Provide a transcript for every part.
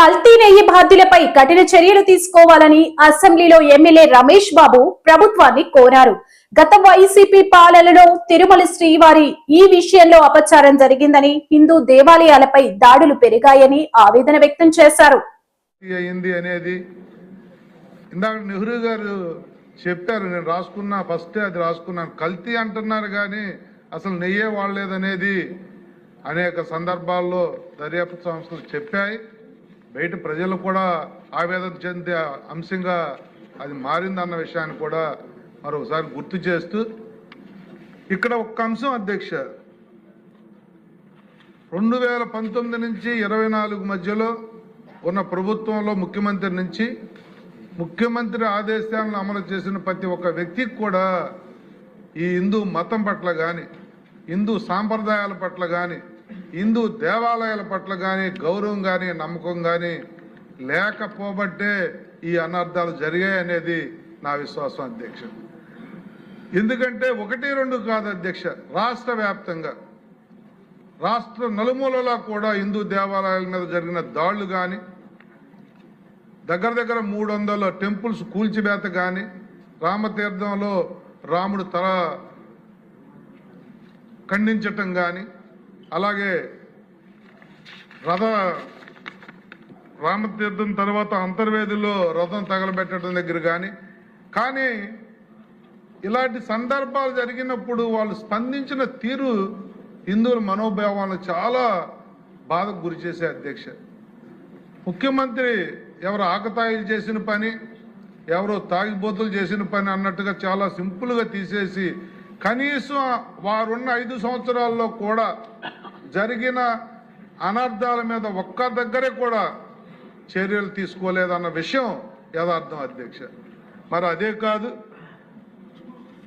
కల్తీ నెయ్యి బాధ్యులపై కఠిన చర్యలు తీసుకోవాలని అసెంబ్లీలో ఎమ్మెల్యే రమేష్ బాబు ప్రభుత్వాన్ని కోరారు. గత వైసీపీ పాలనలో తిరుమల శ్రీవారి ఈ విషయంలో అపచారం జరిగిందని, హిందూ దేవాలయాలపై దాడులు పెరిగాయని ఆవేదన వ్యక్తం చేశారు. ఇందాక నెహ్రూ గారు చెప్పారు, నేను రాసుకున్నా, ఫస్ట్ అది రాసుకున్నాను. కల్తీ అంటున్నారు కానీ అసలు నెయ్యే వాడలేదనేది అనేక సందర్భాల్లో దర్యాప్తు సంస్థలు చెప్పాయి. బయట ప్రజలు కూడా ఆవేదన చెందే అంశంగా అది మారిందన్న విషయాన్ని కూడా మరొకసారి గుర్తు చేస్తూ, ఇక్కడ ఒక్క అంశం అధ్యక్ష, 2019 నుంచి 24 మధ్యలో ఉన్న ప్రభుత్వంలో ముఖ్యమంత్రి నుంచి ముఖ్యమంత్రి ఆదేశాలను అమలు చేసిన ప్రతి ఒక్క వ్యక్తికి కూడా ఈ హిందూ మతం పట్ల కానీ, హిందూ సాంప్రదాయాల పట్ల కానీ, హిందూ దేవాలయాల పట్ల కానీ గౌరవం కానీ నమ్మకం కానీ లేకపోబట్టే ఈ అనర్థాలు జరిగాయి అనేది నా విశ్వాసం అధ్యక్ష. ఎందుకంటే 1-2 కాదు అధ్యక్ష, రాష్ట్ర వ్యాప్తంగా రాష్ట్ర నలుమూలలా కూడా హిందూ దేవాలయాల మీద జరిగిన దాడులు కానీ, దగ్గర 300 టెంపుల్స్ కూల్చివేత కానీ, రామతీర్థంలో రాముడు తల ఖండించటం కానీ, అలాగే రామతీర్థం తర్వాత అంతర్వేదిలో రథం తగలబెట్టడం దగ్గర కానీ ఇలాంటి సందర్భాలు జరిగినప్పుడు వాళ్ళు స్పందించిన తీరు హిందువుల మనోభావాలను చాలా బాధకు గురి చేసే అధ్యక్ష. ముఖ్యమంత్రి ఎవరు ఆకతాయిలు చేసిన పని, ఎవరో తాగిబోతులు చేసిన పని అన్నట్టుగా చాలా సింపుల్గా తీసేసి, కనీసం వారున్న 5 సంవత్సరాల్లో కూడా జరిగిన అనర్థాల మీద ఒక్క దగ్గరే కూడా చర్యలు తీసుకోలేదన్న విషయం యథార్థం అధ్యక్ష. మరి అదే కాదు,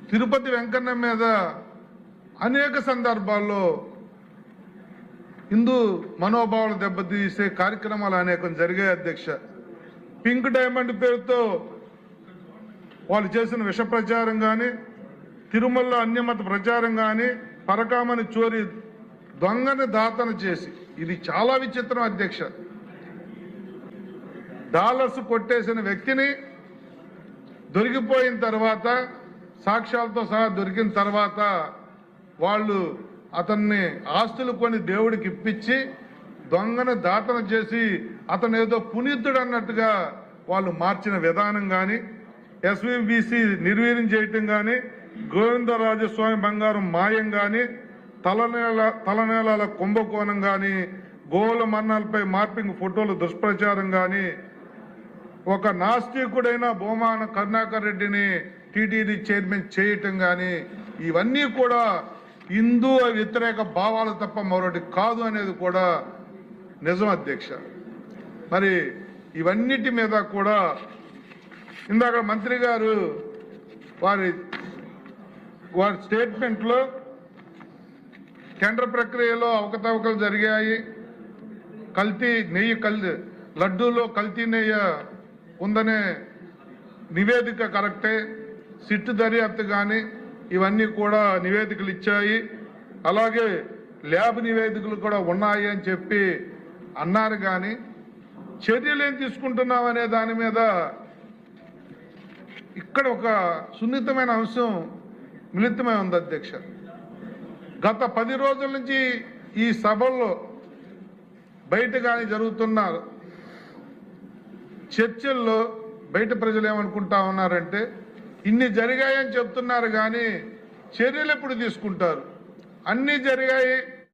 తిరుపతి వెంకన్న మీద అనేక సందర్భాల్లో హిందూ మనోభావాలు దెబ్బతీసే కార్యక్రమాలు అనేకం జరిగాయి అధ్యక్ష. పింక్ డైమండ్ పేరుతో వాళ్ళు చేసిన విష ప్రచారం కానీ, తిరుమలలో అన్యమత ప్రచారం కానీ, పరకామని చోరీ దొంగని దాతన చేసి, ఇది చాలా విచిత్రం అధ్యక్ష. డాలర్స్ కొట్టేసిన వ్యక్తిని దొరికిపోయిన తర్వాత, సాక్ష్యాలతో సహా దొరికిన తర్వాత వాళ్ళు అతన్ని ఆస్తులు కొని దేవుడికి ఇప్పించి దొంగను దాతన చేసి అతను ఏదో పునీతుడు అన్నట్టుగా వాళ్ళు మార్చిన విధానం కానీ, ఎస్విబిసి నిర్వీర్యం చేయటం కానీ, గోవిందరాజస్వామి బంగారం మాయం కానీ, తలనేలాల కుంభకోణం కానీ, గోవుల మరణాలపై మార్పింగ్ ఫోటోలు దుష్ప్రచారం కానీ, ఒక నాస్తికుడైన బొమ్మాన కరుణాకర్ రెడ్డిని టీటీడీ చైర్మన్ చేయటం కానీ, ఇవన్నీ కూడా హిందూ వ్యతిరేక భావాలు తప్ప మరొకటి కాదు అనేది కూడా నిజం అధ్యక్ష. మరి ఇవన్నిటి మీద కూడా ఇందాక మంత్రి గారు వారి స్టేట్మెంట్లో టెండర్ ప్రక్రియలో అవకతవకలు జరిగాయి, లడ్డూలో కల్తీ నెయ్యి ఉందనే నివేదిక కరెక్టే, సిట్టు దర్యాప్తు కానీ ఇవన్నీ కూడా నివేదికలు ఇచ్చాయి, అలాగే ల్యాబ్ నివేదికలు కూడా ఉన్నాయి అని చెప్పి అన్నారు. కానీ చర్యలు ఏం తీసుకుంటున్నాం అనే దాని మీద ఇక్కడ ఒక సున్నితమైన అంశం మిళితమై ఉంది అధ్యక్ష. గత 10 రోజుల నుంచి ఈ సభల్లో బయట కానీ జరుగుతున్న చర్చల్లో బయట ప్రజలు ఏమనుకుంటా ఉన్నారంటే, ఇన్ని జరిగాయని చెప్తున్నారు కానీ చర్యలు ఎప్పుడు తీసుకుంటారు? అన్నీ జరిగాయి,